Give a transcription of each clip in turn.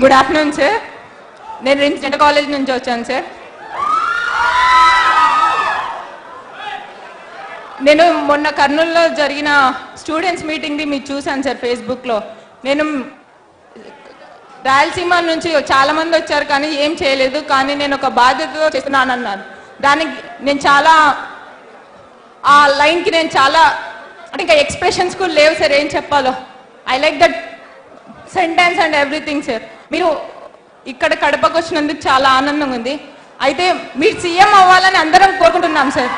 Good afternoon sir. నేను centre college నుంచి వచ్చాను సార్. నేను మొన్న కర్నూలులో జరిగిన స్టూడెంట్స్ మీటింగ్ది మీరు చూశాను సార్ ఫేస్బుక్లో. నేను రాయలసీమ నుంచి చాలామంది వచ్చారు కానీ ఏం చేయలేదు, కానీ నేను ఒక బాధ్యతతో చేస్తున్నాను అన్నారు. దానికి నేను చాలా ఆ లైన్కి నేను చాలా అంటే ఇంకా ఎక్స్ప్రెషన్స్ కూడా లేవు సార్ ఏం చెప్పాలో. I like that sentence and everything sir. మీరు ఇక్కడ కడపకు వచ్చినందుకు చాలా ఆనందంగా ఉంది. అయితే మీరు సీఎం అవ్వాలని అందరం కోరుకుంటున్నాం సార్.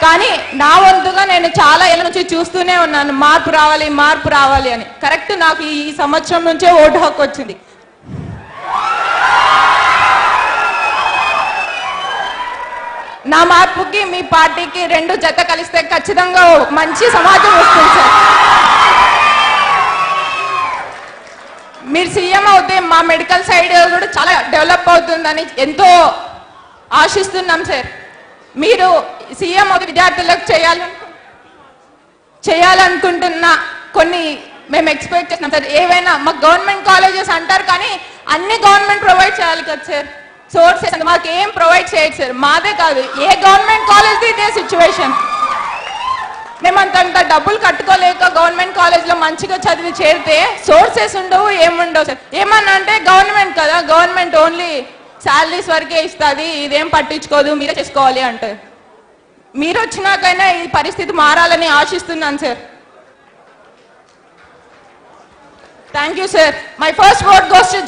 కానీ నా వంతుగా నేను చాలా ఏళ్ళ నుంచి చూస్తూనే ఉన్నాను మార్పు రావాలి మార్పు రావాలి అని. కరెక్ట్ నాకు ఈ సంవత్సరం నుంచే ఓటు హక్కు వచ్చింది. నా మార్పుకి మీ పార్టీకి రెండు జత కలిస్తే ఖచ్చితంగా మంచి సమాజం వస్తుంది సార్. మీరు సీఎం అవుతే మా మెడికల్ సైడ్ కూడా చాలా డెవలప్ అవుతుందని ఎంతో ఆశిస్తున్నాం సార్. మీరు సీఎం అవుతే విద్యార్థులకు చేయాలనుకుంటున్న కొన్ని మేము ఎక్స్పెక్ట్ చేస్తున్నాం సార్. ఏవైనా మాకు గవర్నమెంట్ కాలేజెస్ అంటారు కానీ అన్ని గవర్నమెంట్ ప్రొవైడ్ చేయాలి కదా సార్. సోర్సెస్ మాకు ఏం ప్రొవైడ్ చేయదు సార్. మాదే కాదు ఏ గవర్నమెంట్ కాలేజ్ది ఇదే సిచ్యువేషన్. మేము అంత డబ్బులు కట్టుకోలేక గవర్నమెంట్ కాలేజ్లో మంచిగా చదివి చేరితే సోర్సెస్ ఉండవు ఏముండవు సార్. ఏమన్నా అంటే గవర్నమెంట్ కదా, గవర్నమెంట్ ఓన్లీ శాలరీస్ వరకే ఇస్తుంది, ఇదేం పట్టించుకోదు మీరే చేసుకోవాలి అంటారు. మీరు వచ్చినాకైనా ఈ పరిస్థితి మారాలని ఆశిస్తున్నాను sir. Thank you sir. My first vote goes to